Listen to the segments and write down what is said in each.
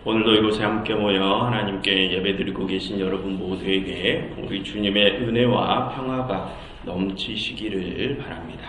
오늘도 이곳에 함께 모여 하나님께 예배드리고 계신 여러분 모두에게 우리 주님의 은혜와 평화가 넘치시기를 바랍니다.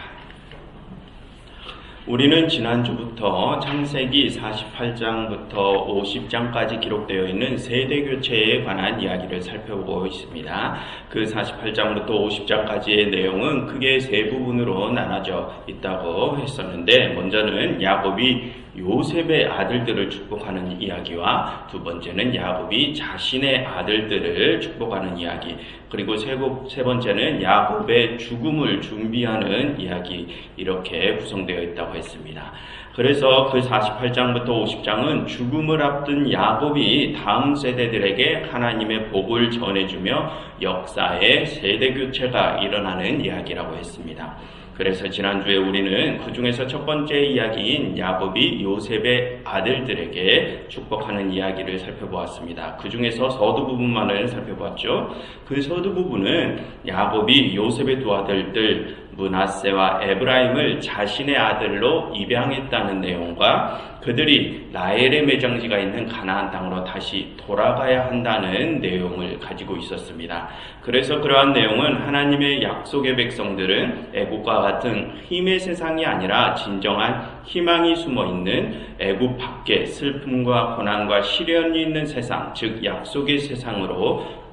우리는 지난주부터 창세기 48장부터 50장까지 기록되어 있는 세대교체에 관한 이야기를 살펴보고 있습니다. 그 48장부터 50장까지의 내용은 크게 세 부분으로 나눠져 있다고 했었는데, 먼저는 야곱이 요셉의 아들들을 축복하는 이야기와 두 번째는 야곱이 자신의 아들들을 축복하는 이야기, 그리고 세 번째는 야곱의 죽음을 준비하는 이야기, 이렇게 구성되어 있다고 했습니다. 그래서 그 48장부터 50장은 죽음을 앞둔 야곱이 다음 세대들에게 하나님의 복을 전해주며 역사의 세대교체가 일어나는 이야기라고 했습니다. 그래서 지난주에 우리는 그 중에서 첫 번째 이야기인 야곱이 요셉의 아들들에게 축복하는 이야기를 살펴보았습니다. 그 중에서 서두 부분만을 살펴보았죠. 그 서두 부분은 야곱이 요셉의 두 아들들 므낫세와 에브라임을 자신의 아들로 입양했다는 내용과 그들이 라헬의 매장지가 있는 가나안 땅으로 다시 돌아가야 한다는 내용을 가지고 있었습니다. 그래서 그러한 내용은 하나님의 약속의 백성들은 애국과 같은 힘의 세상이 아니라 진정한 희망이 숨어있는 애국 밖에 슬픔과 고난과 시련이 있는 세상, 즉 약속의 세상으로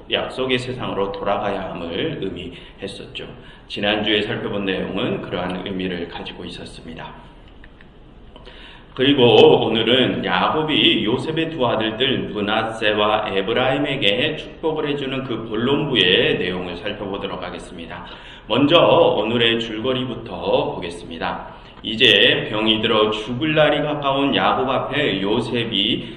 돌아가야 함을 의미했었죠. 지난주에 살펴본 내용은 그러한 의미를 가지고 있었습니다. 그리고 오늘은 야곱이 요셉의 두 아들들 므낫세와 에브라임에게 축복을 해주는 그 본론부의 내용을 살펴보도록 하겠습니다. 먼저 오늘의 줄거리부터 보겠습니다. 이제 병이 들어 죽을 날이 가까운 야곱 앞에 요셉이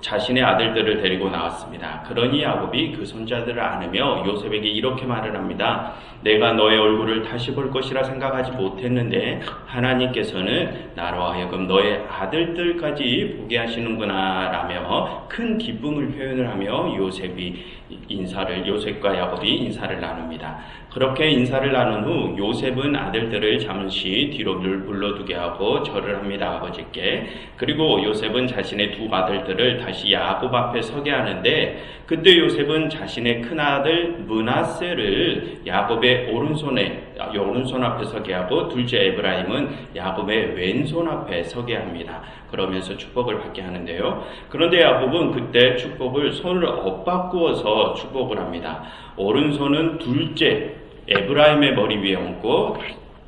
자신의 아들들을 데리고 나왔습니다. 그러니 야곱이 그 손자들을 안으며 요셉에게 이렇게 말을 합니다. 내가 너의 얼굴을 다시 볼 것이라 생각하지 못했는데 하나님께서는 나로 하여금 너의 아들들까지 보게 하시는구나 라며 큰 기쁨을 표현을 하며 요셉과 야곱이 인사를 나눕니다. 그렇게 인사를 나눈 후 요셉은 아들들을 잠시 뒤로 불러두게 하고 절을 합니다. 아버지께. 그리고 요셉은 자신의 두 아들들을 다시 야곱 앞에 서게 하는데, 그때 요셉은 자신의 큰아들 므낫세를 야곱의 오른손 앞에 서게 하고 둘째 에브라임은 야곱의 왼손 앞에 서게 합니다. 그러면서 축복을 받게 하는데요. 그런데 야곱은 그때 축복을 손을 엇바꾸어서 축복을 합니다. 오른손은 둘째 에브라임의 머리 위에 얹고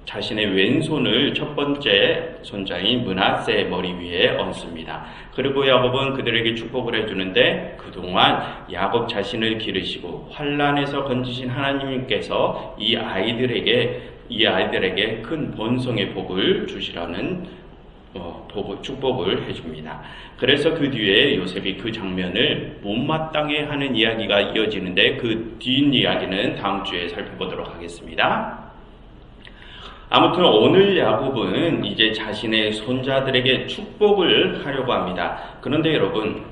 자신의 왼손을 첫 번째 손자인 므낫세의 머리 위에 얹습니다. 그리고 야곱은 그들에게 축복을 해주는데, 그동안 야곱 자신을 기르시고 환난에서 건지신 하나님께서 이 아이들에게 큰 번성의 복을 주시라는 축복을 해줍니다. 그래서 그 뒤에 요셉이 그 장면을 못마땅해 하는 이야기가 이어지는데, 그 뒷이야기는 다음 주에 살펴보도록 하겠습니다. 아무튼 오늘 야곱은 이제 자신의 손자들에게 축복을 하려고 합니다. 그런데 여러분,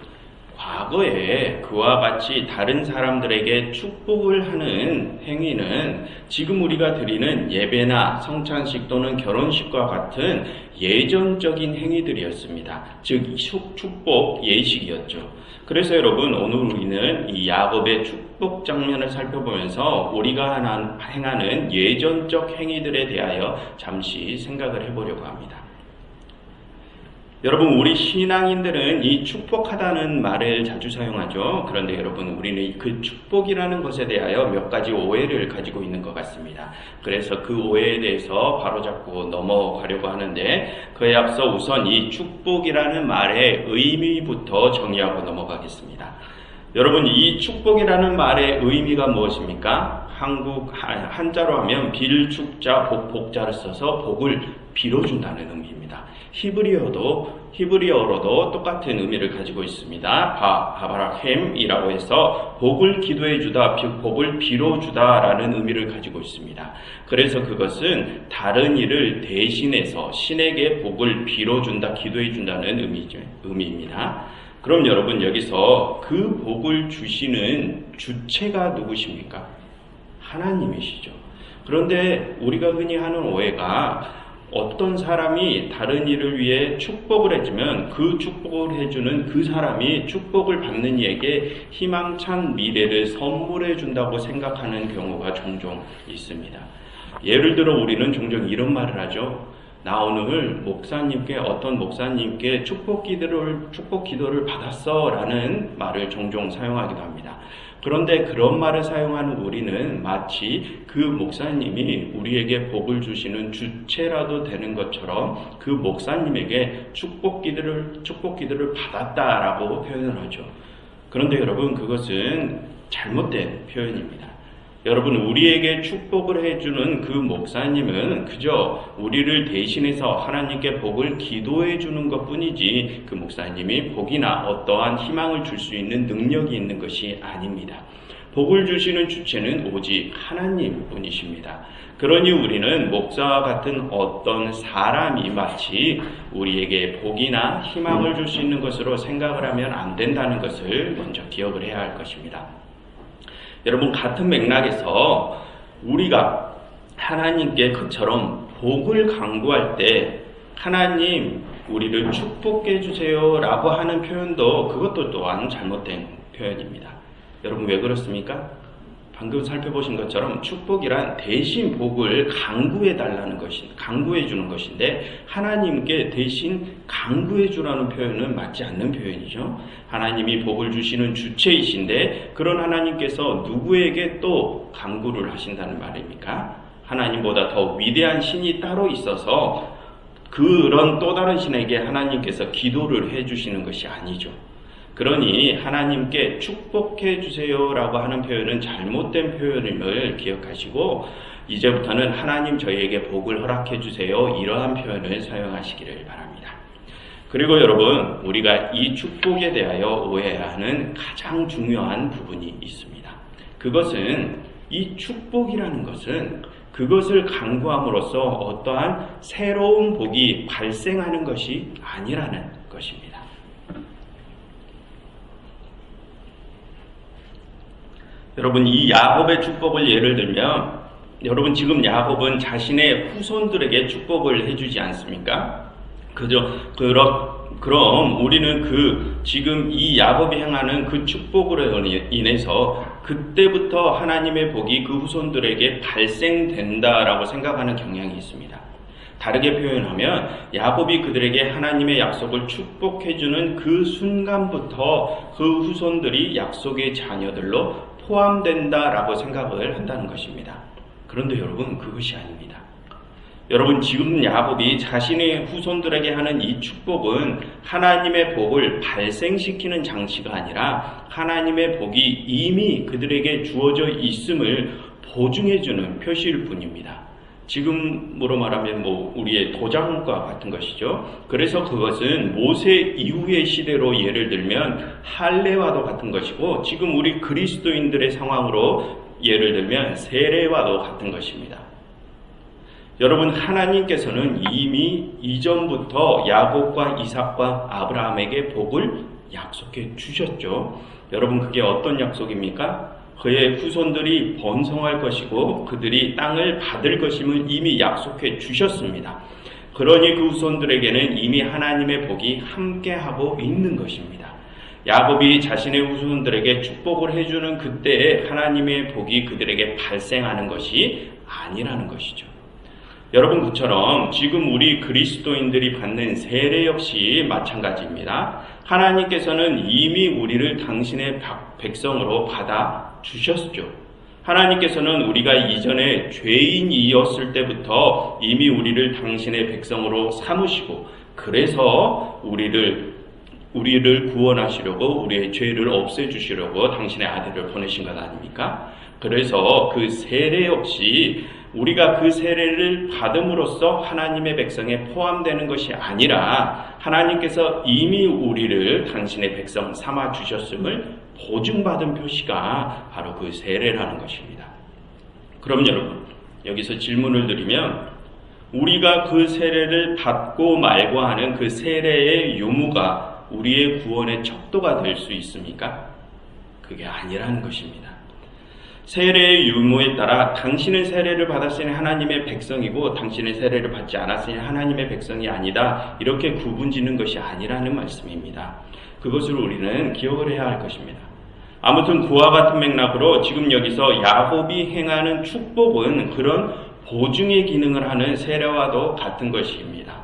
과거에 그와 같이 다른 사람들에게 축복을 하는 행위는 지금 우리가 드리는 예배나 성찬식 또는 결혼식과 같은 예전적인 행위들이었습니다. 즉 축복 예식이었죠. 그래서 여러분, 오늘 우리는 이 야곱의 축복 장면을 살펴보면서 우리가 행하는 예전적 행위들에 대하여 잠시 생각을 해보려고 합니다. 여러분, 우리 신앙인들은 이 축복하다는 말을 자주 사용하죠. 그런데 여러분, 우리는 그 축복이라는 것에 대하여 몇 가지 오해를 가지고 있는 것 같습니다. 그래서 그 오해에 대해서 바로잡고 넘어가려고 하는데, 그에 앞서 우선 이 축복이라는 말의 의미부터 정의하고 넘어가겠습니다. 여러분, 이 축복이라는 말의 의미가 무엇입니까? 한자로 하면 빌축자 복자를 써서 복을 빌어준다는 의미입니다. 히브리어로도 똑같은 의미를 가지고 있습니다. 바바라햄이라고 해서 복을 기도해주다, 복을 빌어주다라는 의미를 가지고 있습니다. 그래서 그것은 다른 일을 대신해서 신에게 복을 빌어준다, 기도해준다는 의미입니다. 그럼 여러분, 여기서 그 복을 주시는 주체가 누구십니까? 하나님이시죠. 그런데 우리가 흔히 하는 오해가 어떤 사람이 다른 이를 위해 축복을 해주면 그 축복을 해주는 그 사람이 축복을 받는 이에게 희망찬 미래를 선물해 준다고 생각하는 경우가 종종 있습니다. 예를 들어 우리는 종종 이런 말을 하죠. 나 오늘 어떤 목사님께 축복 기도를 받았어 라는 말을 종종 사용하기도 합니다. 그런데 그런 말을 사용하는 우리는 마치 그 목사님이 우리에게 복을 주시는 주체라도 되는 것처럼 그 목사님에게 축복 기도를 받았다라고 표현을 하죠. 그런데 여러분, 그것은 잘못된 표현입니다. 여러분, 우리에게 축복을 해주는 그 목사님은 그저 우리를 대신해서 하나님께 복을 기도해 주는 것 뿐이지 그 목사님이 복이나 어떠한 희망을 줄 수 있는 능력이 있는 것이 아닙니다. 복을 주시는 주체는 오직 하나님 뿐이십니다. 그러니 우리는 목사와 같은 어떤 사람이 마치 우리에게 복이나 희망을 줄 수 있는 것으로 생각을 하면 안 된다는 것을 먼저 기억을 해야 할 것입니다. 여러분, 같은 맥락에서 우리가 하나님께 그처럼 복을 간구할 때 하나님 우리를 축복해 주세요 라고 하는 표현도 그것도 또한 잘못된 표현입니다. 여러분, 왜 그렇습니까? 방금 살펴보신 것처럼 축복이란 대신 복을 강구해 주는 것인데 하나님께 대신 강구해 주라는 표현은 맞지 않는 표현이죠. 하나님이 복을 주시는 주체이신데 그런 하나님께서 누구에게 또 강구를 하신다는 말입니까? 하나님보다 더 위대한 신이 따로 있어서 그런 또 다른 신에게 하나님께서 기도를 해주시는 것이 아니죠. 그러니 하나님께 축복해 주세요라고 하는 표현은 잘못된 표현임을 기억하시고 이제부터는 하나님 저희에게 복을 허락해 주세요 이러한 표현을 사용하시기를 바랍니다. 그리고 여러분, 우리가 이 축복에 대하여 오해해야 하는 가장 중요한 부분이 있습니다. 그것은 이 축복이라는 것은 그것을 간구함으로써 어떠한 새로운 복이 발생하는 것이 아니라는 것입니다. 여러분, 이 야곱의 축복을 예를 들면 여러분, 지금 야곱은 자신의 후손들에게 축복을 해주지 않습니까? 그럼 우리는 지금 이 야곱이 행하는 그 축복으로 인해서 그때부터 하나님의 복이 그 후손들에게 발생된다라고 생각하는 경향이 있습니다. 다르게 표현하면 야곱이 그들에게 하나님의 약속을 축복해주는 그 순간부터 그 후손들이 약속의 자녀들로 포함된다라고 생각을 한다는 것입니다. 그런데 여러분, 그것이 아닙니다. 여러분, 지금 야곱이 자신의 후손들에게 하는 이 축복은 하나님의 복을 발생시키는 장치가 아니라 하나님의 복이 이미 그들에게 주어져 있음을 보증해주는 표시일 뿐입니다. 지금으로 말하면 우리의 도장과 같은 것이죠. 그래서 그것은 모세 이후의 시대로 예를 들면 할례와도 같은 것이고 지금 우리 그리스도인들의 상황으로 예를 들면 세례와도 같은 것입니다. 여러분, 하나님께서는 이미 이전부터 야곱과 이삭과 아브라함에게 복을 약속해 주셨죠. 여러분, 그게 어떤 약속입니까? 그의 후손들이 번성할 것이고 그들이 땅을 받을 것임을 이미 약속해 주셨습니다. 그러니 그 후손들에게는 이미 하나님의 복이 함께하고 있는 것입니다. 야곱이 자신의 후손들에게 축복을 해주는 그때에 하나님의 복이 그들에게 발생하는 것이 아니라는 것이죠. 여러분, 그처럼 지금 우리 그리스도인들이 받는 세례 역시 마찬가지입니다. 하나님께서는 이미 우리를 당신의 백성으로 받아 주셨죠. 하나님께서는 우리가 이전에 죄인이었을 때부터 이미 우리를 당신의 백성으로 삼으시고 그래서 우리를 구원하시려고 우리의 죄를 없애주시려고 당신의 아들을 보내신 것 아닙니까? 그래서 그 세례 역시 우리가 그 세례를 받음으로써 하나님의 백성에 포함되는 것이 아니라 하나님께서 이미 우리를 당신의 백성 삼아 주셨음을 보증받은 표시가 바로 그 세례라는 것입니다. 그럼 여러분, 여기서 질문을 드리면 우리가 그 세례를 받고 말고 하는 그 세례의 유무가 우리의 구원의 척도가 될 수 있습니까? 그게 아니라는 것입니다. 세례의 유무에 따라 당신은 세례를 받았으니 하나님의 백성이고 당신은 세례를 받지 않았으니 하나님의 백성이 아니다. 이렇게 구분짓는 것이 아니라는 말씀입니다. 그것을 우리는 기억을 해야 할 것입니다. 아무튼 그와 같은 맥락으로 지금 여기서 야곱이 행하는 축복은 그런 보증의 기능을 하는 세례와도 같은 것입니다.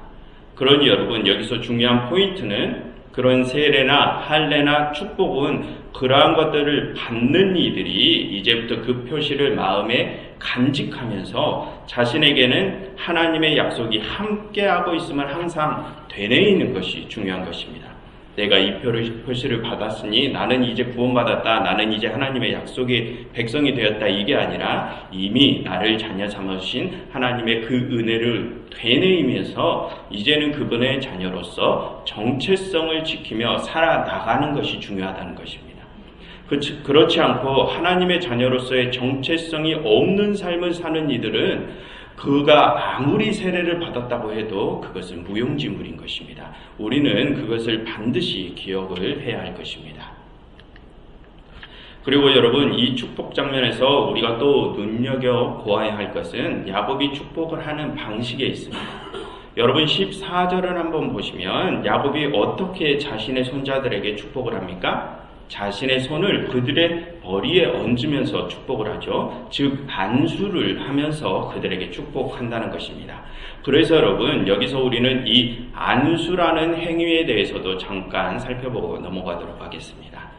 그러니 여러분 여기서 중요한 포인트는 그런 세례나 할례나 축복은 그러한 것들을 받는 이들이 이제부터 그 표시를 마음에 간직하면서 자신에게는 하나님의 약속이 함께하고 있음을 항상 되뇌이는 것이 중요한 것입니다. 내가 이 표시를 받았으니 나는 이제 구원받았다. 나는 이제 하나님의 약속의 백성이 되었다. 이게 아니라 이미 나를 자녀 삼으신 하나님의 그 은혜를 되뇌이면서 이제는 그분의 자녀로서 정체성을 지키며 살아나가는 것이 중요하다는 것입니다. 그렇지 않고 하나님의 자녀로서의 정체성이 없는 삶을 사는 이들은 그가 아무리 세례를 받았다고 해도 그것은 무용지물인 것입니다. 우리는 그것을 반드시 기억을 해야 할 것입니다. 그리고 여러분 이 축복 장면에서 우리가 또 눈여겨보아야 할 것은 야곱이 축복을 하는 방식에 있습니다. 여러분 14절을 한번 보시면 야곱이 어떻게 자신의 손자들에게 축복을 합니까? 자신의 손을 그들의 머리에 얹으면서 축복을 하죠. 즉 안수를 하면서 그들에게 축복한다는 것입니다. 그래서 여러분 여기서 우리는 이 안수라는 행위에 대해서도 잠깐 살펴보고 넘어가도록 하겠습니다.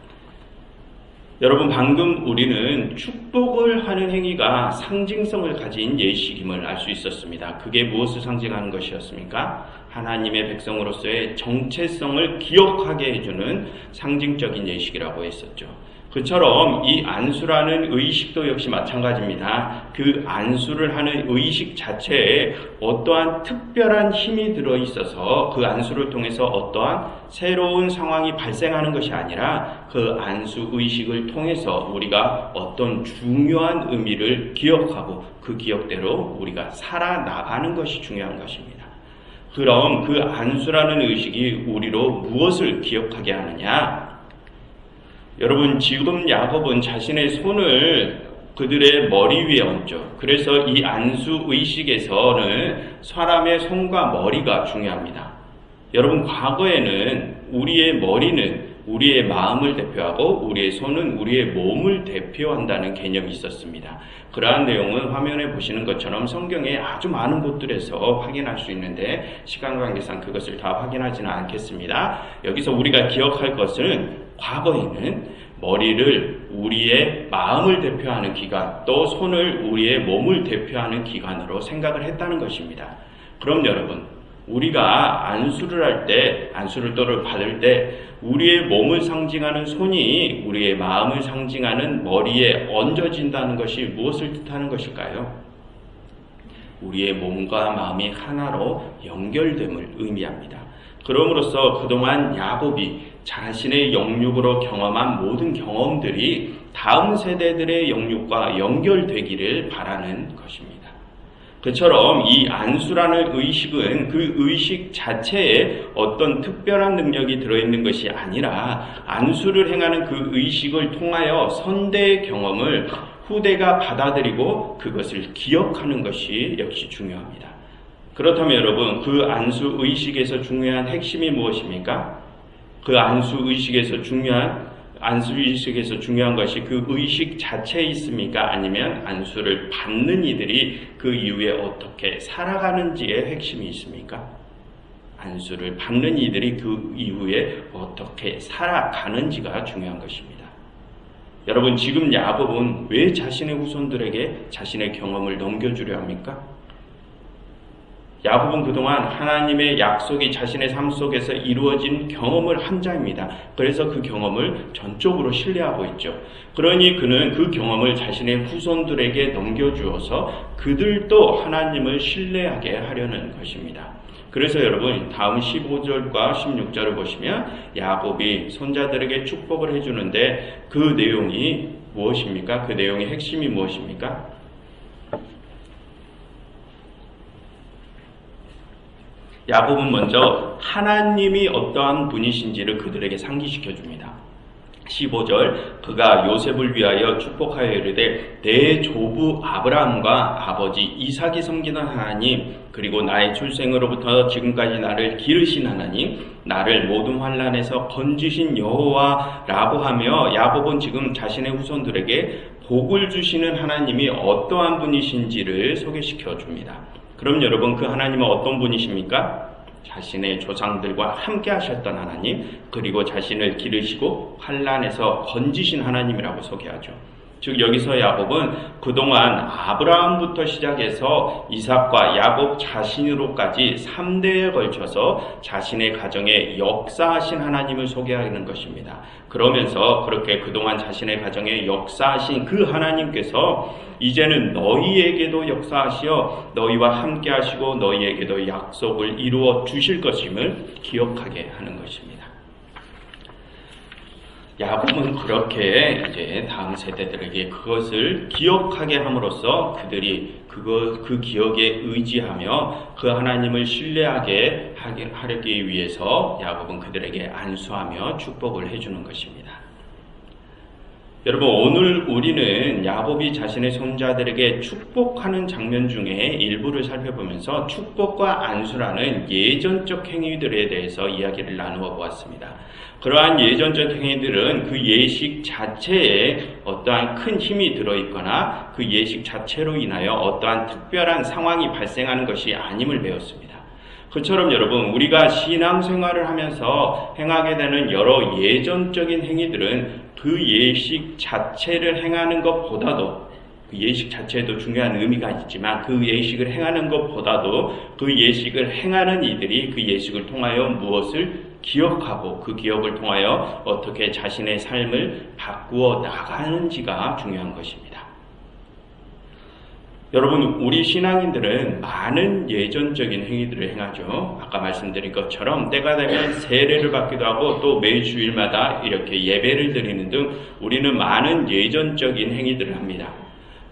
여러분 방금 우리는 축복을 하는 행위가 상징성을 가진 예식임을 알 수 있었습니다. 그게 무엇을 상징하는 것이었습니까? 하나님의 백성으로서의 정체성을 기억하게 해주는 상징적인 예식이라고 했었죠. 그처럼 이 안수라는 의식도 역시 마찬가지입니다. 그 안수를 하는 의식 자체에 어떠한 특별한 힘이 들어있어서 그 안수를 통해서 어떠한 새로운 상황이 발생하는 것이 아니라 그 안수 의식을 통해서 우리가 어떤 중요한 의미를 기억하고 그 기억대로 우리가 살아나가는 것이 중요한 것입니다. 그럼 그 안수라는 의식이 우리로 무엇을 기억하게 하느냐? 여러분 지금 야곱은 자신의 손을 그들의 머리 위에 얹죠. 그래서 이 안수 의식에서는 사람의 손과 머리가 중요합니다. 여러분 과거에는 우리의 머리는 우리의 마음을 대표하고 우리의 손은 우리의 몸을 대표한다는 개념이 있었습니다. 그러한 내용은 화면에 보시는 것처럼 성경에 아주 많은 곳들에서 확인할 수 있는데 시간 관계상 그것을 다 확인하지는 않겠습니다. 여기서 우리가 기억할 것은 과거에는 머리를 우리의 마음을 대표하는 기관, 또 손을 우리의 몸을 대표하는 기관으로 생각을 했다는 것입니다. 그럼 여러분, 우리가 안수를 할 때, 안수를 또를 받을 때 우리의 몸을 상징하는 손이 우리의 마음을 상징하는 머리에 얹어진다는 것이 무엇을 뜻하는 것일까요? 우리의 몸과 마음이 하나로 연결됨을 의미합니다. 그럼으로써 그동안 야곱이 자신의 영육으로 경험한 모든 경험들이 다음 세대들의 영육과 연결되기를 바라는 것입니다. 그처럼 이 안수라는 의식은 그 의식 자체에 어떤 특별한 능력이 들어있는 것이 아니라 안수를 행하는 그 의식을 통하여 선대의 경험을 후대가 받아들이고 그것을 기억하는 것이 역시 중요합니다. 그렇다면 여러분 그 안수 의식에서 중요한 핵심이 무엇입니까? 그 안수 의식에서 중요한 것이 그 의식 자체에 있습니까? 아니면 안수를 받는 이들이 그 이후에 어떻게 살아가는지의 핵심이 있습니까? 안수를 받는 이들이 그 이후에 어떻게 살아가는지가 중요한 것입니다. 여러분 지금 야곱은 왜 자신의 후손들에게 자신의 경험을 넘겨주려 합니까? 야곱은 그동안 하나님의 약속이 자신의 삶 속에서 이루어진 경험을 한 자입니다. 그래서 그 경험을 전적으로 신뢰하고 있죠. 그러니 그는 그 경험을 자신의 후손들에게 넘겨주어서 그들도 하나님을 신뢰하게 하려는 것입니다. 그래서 여러분 다음 15절과 16절을 보시면 야곱이 손자들에게 축복을 해주는데 그 내용이 무엇입니까? 그 내용의 핵심이 무엇입니까? 야곱은 먼저 하나님이 어떠한 분이신지를 그들에게 상기시켜 줍니다. 15절 그가 요셉을 위하여 축복하여 이르되 내 조부 아브라함과 아버지 이삭이 섬기던 하나님 그리고 나의 출생으로부터 지금까지 나를 기르신 하나님 나를 모든 환난에서 건지신 여호와라고 하며 야곱은 지금 자신의 후손들에게 복을 주시는 하나님이 어떠한 분이신지를 소개시켜 줍니다. 그럼 여러분 그 하나님은 어떤 분이십니까? 자신의 조상들과 함께 하셨던 하나님 그리고 자신을 기르시고 환난에서 건지신 하나님이라고 소개하죠. 즉 여기서 야곱은 그동안 아브라함부터 시작해서 이삭과 야곱 자신으로까지 3대에 걸쳐서 자신의 가정에 역사하신 하나님을 소개하는 것입니다. 그러면서 그렇게 그동안 자신의 가정에 역사하신 그 하나님께서 이제는 너희에게도 역사하시어 너희와 함께 하시고 너희에게도 약속을 이루어 주실 것임을 기억하게 하는 것입니다. 야곱은 그렇게 이제 다음 세대들에게 그것을 기억하게 함으로써 그들이 그 기억에 의지하며 그 하나님을 신뢰하게 하기 위해서 야곱은 그들에게 안수하며 축복을 해주는 것입니다. 여러분 오늘 우리는 야곱이 자신의 손자들에게 축복하는 장면 중에 일부를 살펴보면서 축복과 안수라는 예전적 행위들에 대해서 이야기를 나누어 보았습니다. 그러한 예전적 행위들은 그 예식 자체에 어떠한 큰 힘이 들어있거나 그 예식 자체로 인하여 어떠한 특별한 상황이 발생하는 것이 아님을 배웠습니다. 그처럼 여러분 우리가 신앙생활을 하면서 행하게 되는 여러 예전적인 행위들은 그 예식 자체를 행하는 것보다도 그 예식 자체에도 중요한 의미가 있지만 그 예식을 행하는 것보다도 그 예식을 행하는 이들이 그 예식을 통하여 무엇을 기억하고 그 기억을 통하여 어떻게 자신의 삶을 바꾸어 나가는지가 중요한 것입니다. 여러분 우리 신앙인들은 많은 예전적인 행위들을 행하죠. 아까 말씀드린 것처럼 때가 되면 세례를 받기도 하고 또 매주일마다 이렇게 예배를 드리는 등 우리는 많은 예전적인 행위들을 합니다.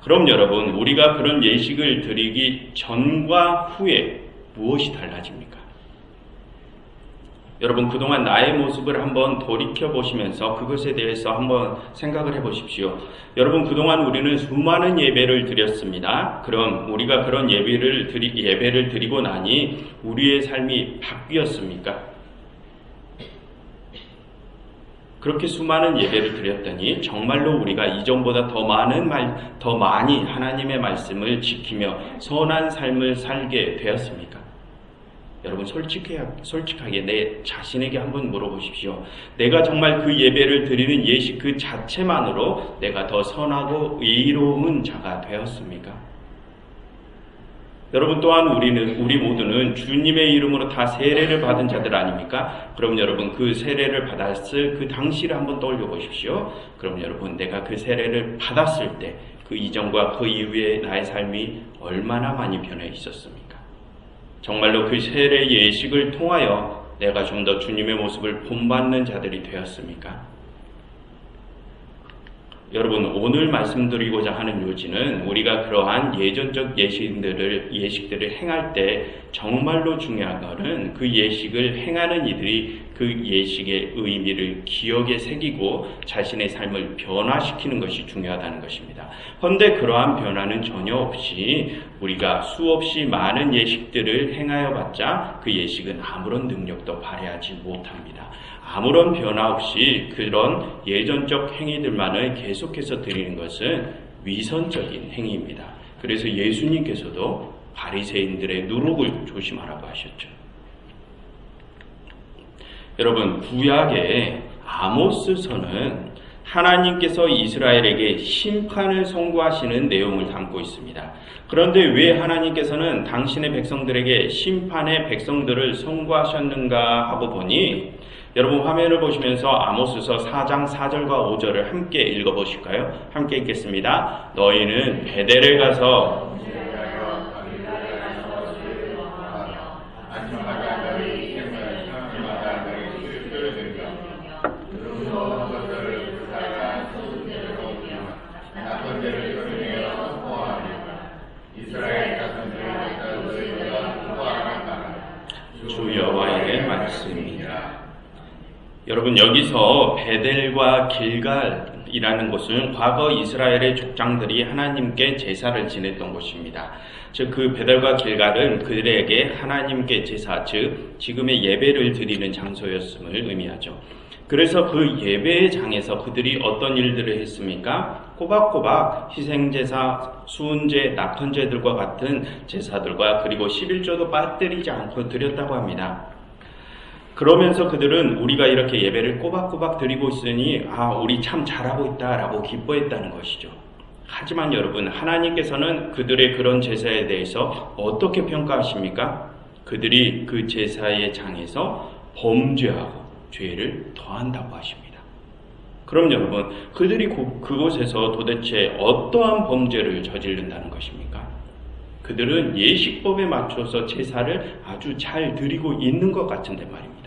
그럼 여러분 우리가 그런 예식을 드리기 전과 후에 무엇이 달라집니까? 여러분 그동안 나의 모습을 한번 돌이켜보시면서 그것에 대해서 한번 생각을 해보십시오. 여러분 그동안 우리는 수많은 예배를 드렸습니다. 그럼 우리가 그런 예배를 드리고 나니 우리의 삶이 바뀌었습니까? 그렇게 수많은 예배를 드렸더니 정말로 우리가 이전보다 더 많이 하나님의 말씀을 지키며 선한 삶을 살게 되었습니까? 여러분 솔직하게 내 자신에게 한번 물어보십시오. 내가 정말 그 예배를 드리는 예식 그 자체만으로 내가 더 선하고 의로운 자가 되었습니까? 여러분 또한 우리 모두는 주님의 이름으로 다 세례를 받은 자들 아닙니까? 그럼 여러분 그 세례를 받았을 그 당시를 한번 떠올려 보십시오. 그럼 여러분 내가 그 세례를 받았을 때 그 이전과 그 이후에 나의 삶이 얼마나 많이 변해 있었습니까? 정말로 그 세례 예식을 통하여 내가 좀 더 주님의 모습을 본받는 자들이 되었습니까? 여러분 오늘 말씀드리고자 하는 요지는 우리가 그러한 예전적 예식들을 행할 때 정말로 중요한 것은 그 예식을 행하는 이들이 그 예식의 의미를 기억에 새기고 자신의 삶을 변화시키는 것이 중요하다는 것입니다. 그런데 그러한 변화는 전혀 없이 우리가 수없이 많은 예식들을 행하여 봤자 그 예식은 아무런 능력도 발휘하지 못합니다. 아무런 변화 없이 그런 예전적 행위들만을 계속해서 드리는 것은 위선적인 행위입니다. 그래서 예수님께서도 바리새인들의 누룩을 조심하라고 하셨죠. 여러분 구약의 아모스서는 하나님께서 이스라엘에게 심판을 선고하시는 내용을 담고 있습니다. 그런데 왜 하나님께서는 당신의 백성들에게 심판의 백성들을 선고하셨는가 하고 보니 여러분 화면을 보시면서 아모스서 4장 4절과 5절을 함께 읽어보실까요? 함께 읽겠습니다. 너희는 베델에 가서 여러분, 여기서 베델과 길갈이라는 곳은 과거 이스라엘의 족장들이 하나님께 제사를 지냈던 곳입니다. 즉 그 베델과 길갈은 그들에게 하나님께 제사, 즉 지금의 예배를 드리는 장소였음을 의미하죠. 그래서 그 예배의 장에서 그들이 어떤 일들을 했습니까? 꼬박꼬박 희생제사, 수은제, 낙헌제들과 같은 제사들과 그리고 11조도 빠뜨리지 않고 드렸다고 합니다. 그러면서 그들은 우리가 이렇게 예배를 꼬박꼬박 드리고 있으니 우리 참 잘하고 있다라고 기뻐했다는 것이죠. 하지만 여러분, 하나님께서는 그들의 그런 제사에 대해서 어떻게 평가하십니까? 그들이 그 제사의 장에서 범죄하고 죄를 더한다고 하십니다. 그럼 여러분, 그들이 그곳에서 도대체 어떠한 범죄를 저지른다는 것입니까? 그들은 예식법에 맞춰서 제사를 아주 잘 드리고 있는 것 같은데 말입니다.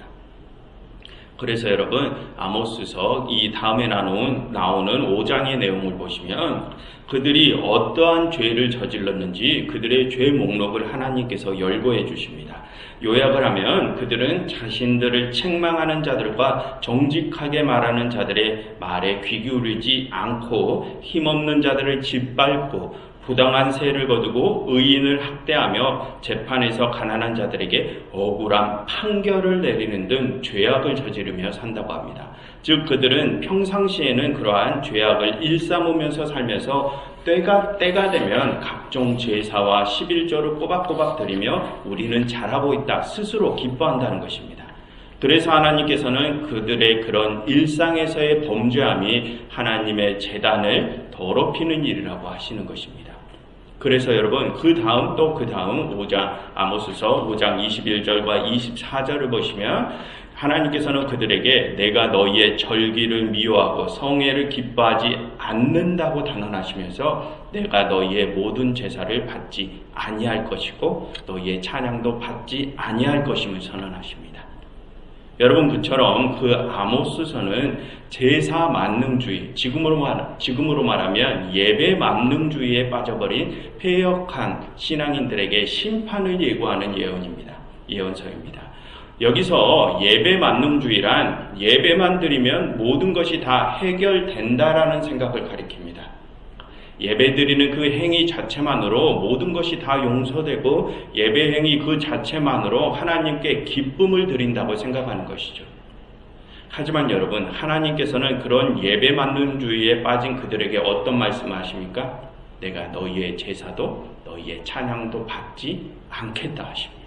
그래서 여러분, 아모스서 이 다음에 나오는 5장의 내용을 보시면 그들이 어떠한 죄를 저질렀는지 그들의 죄 목록을 하나님께서 열거해 주십니다. 요약을 하면 그들은 자신들을 책망하는 자들과 정직하게 말하는 자들의 말에 귀 기울이지 않고 힘없는 자들을 짓밟고 부당한 세를 거두고 의인을 학대하며 재판에서 가난한 자들에게 억울한 판결을 내리는 등 죄악을 저지르며 산다고 합니다. 즉 그들은 평상시에는 그러한 죄악을 일삼으면서 살면서 때가 되면 각종 제사와 11조를 꼬박꼬박 드리며 우리는 잘하고 있다 스스로 기뻐한다는 것입니다. 그래서 하나님께서는 그들의 그런 일상에서의 범죄함이 하나님의 제단을 더럽히는 일이라고 하시는 것입니다. 그래서 여러분, 그 다음 5장, 아모스서 5장 21절과 24절을 보시면 하나님께서는 그들에게 내가 너희의 절기를 미워하고 성회를 기뻐하지 않는다고 단언하시면서 내가 너희의 모든 제사를 받지 아니할 것이고 너희의 찬양도 받지 아니할 것임을 선언하십니다. 여러분, 그처럼 그 아모스서는 제사 만능주의, 지금으로 말하면 예배 만능주의에 빠져버린 패역한 신앙인들에게 심판을 예고하는 예언서입니다. 여기서 예배 만능주의란 예배만 드리면 모든 것이 다 해결된다라는 생각을 가리킵니다. 예배 드리는 그 행위 자체만으로 모든 것이 다 용서되고 예배 행위 그 자체만으로 하나님께 기쁨을 드린다고 생각하는 것이죠. 하지만 여러분, 하나님께서는 그런 예배 만능주의에 빠진 그들에게 어떤 말씀을 하십니까? 내가 너희의 제사도 너희의 찬양도 받지 않겠다 하십니다.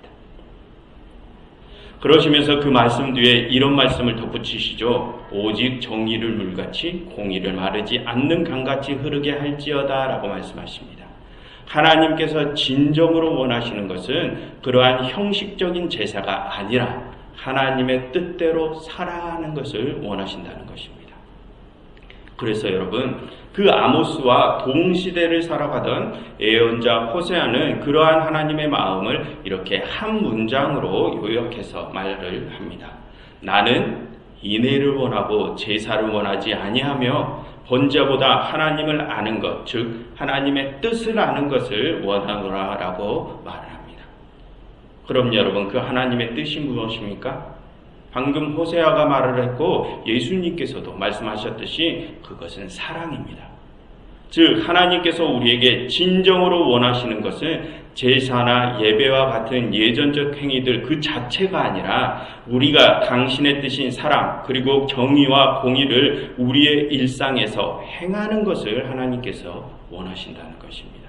그러시면서 그 말씀 뒤에 이런 말씀을 덧붙이시죠. 오직 정의를 물같이 공의를 마르지 않는 강같이 흐르게 할지어다 라고 말씀하십니다. 하나님께서 진정으로 원하시는 것은 그러한 형식적인 제사가 아니라 하나님의 뜻대로 살아가는 것을 원하신다는 것입니다. 그래서 여러분, 그 아모스와 동시대를 살아가던 예언자 호세아는 그러한 하나님의 마음을 이렇게 한 문장으로 요약해서 말을 합니다. 나는 인애를 원하고 제사를 원하지 아니하며 번제보다 하나님을 아는 것, 즉 하나님의 뜻을 아는 것을 원하노라라고 말을 합니다. 그럼 여러분, 그 하나님의 뜻이 무엇입니까? 방금 호세아가 말을 했고 예수님께서도 말씀하셨듯이 그것은 사랑입니다. 즉 하나님께서 우리에게 진정으로 원하시는 것은 제사나 예배와 같은 예전적 행위들 그 자체가 아니라 우리가 당신의 뜻인 사랑 그리고 정의와 공의를 우리의 일상에서 행하는 것을 하나님께서 원하신다는 것입니다.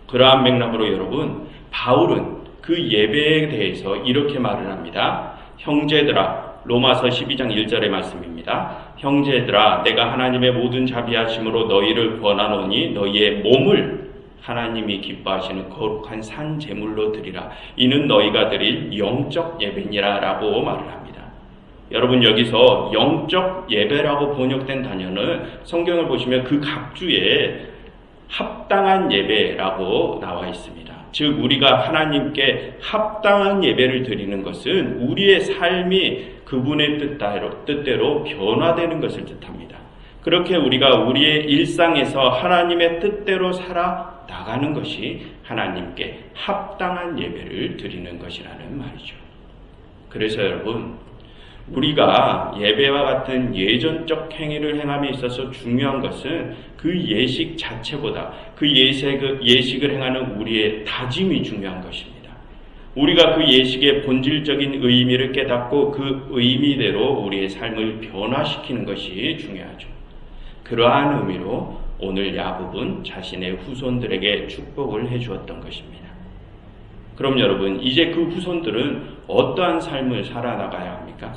그러한 맥락으로 여러분, 바울은 그 예배에 대해서 이렇게 말을 합니다. 형제들아, 로마서 12장 1절의 말씀입니다. 형제들아, 내가 하나님의 모든 자비하심으로 너희를 권하노니 너희의 몸을 하나님이 기뻐하시는 거룩한 산 제물로 드리라. 이는 너희가 드릴 영적 예배니라 라고 말을 합니다. 여러분, 여기서 영적 예배라고 번역된 단어는 성경을 보시면 그 각주에 합당한 예배라고 나와 있습니다. 즉 우리가 하나님께 합당한 예배를 드리는 것은 우리의 삶이 그분의 뜻대로 변화되는 것을 뜻합니다. 그렇게 우리가 우리의 일상에서 하나님의 뜻대로 살아나가는 것이 하나님께 합당한 예배를 드리는 것이라는 말이죠. 그래서 여러분, 우리가 예배와 같은 예전적 행위를 행함에 있어서 중요한 것은 그 예식 자체보다 그 예식을 행하는 우리의 다짐이 중요한 것입니다. 우리가 그 예식의 본질적인 의미를 깨닫고 그 의미대로 우리의 삶을 변화시키는 것이 중요하죠. 그러한 의미로 오늘 야곱은 자신의 후손들에게 축복을 해주었던 것입니다. 그럼 여러분, 이제 그 후손들은 어떠한 삶을 살아나가야 합니까?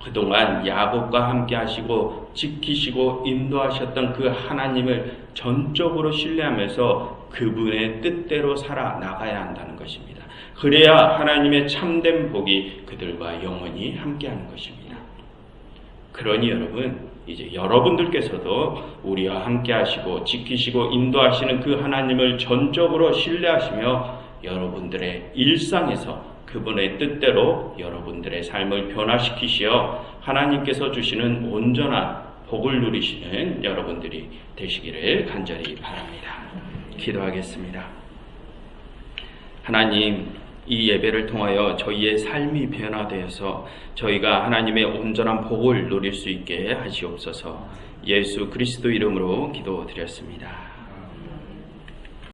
그동안 야곱과 함께 하시고 지키시고 인도하셨던 그 하나님을 전적으로 신뢰하면서 그분의 뜻대로 살아나가야 한다는 것입니다. 그래야 하나님의 참된 복이 그들과 영원히 함께하는 것입니다. 그러니 여러분, 이제 여러분들께서도 우리와 함께 하시고 지키시고 인도하시는 그 하나님을 전적으로 신뢰하시며 여러분들의 일상에서 그분의 뜻대로 여러분들의 삶을 변화시키시어 하나님께서 주시는 온전한 복을 누리시는 여러분들이 되시기를 간절히 바랍니다. 기도하겠습니다. 하나님, 이 예배를 통하여 저희의 삶이 변화되어서 저희가 하나님의 온전한 복을 누릴 수 있게 하시옵소서. 예수 그리스도 이름으로 기도드렸습니다.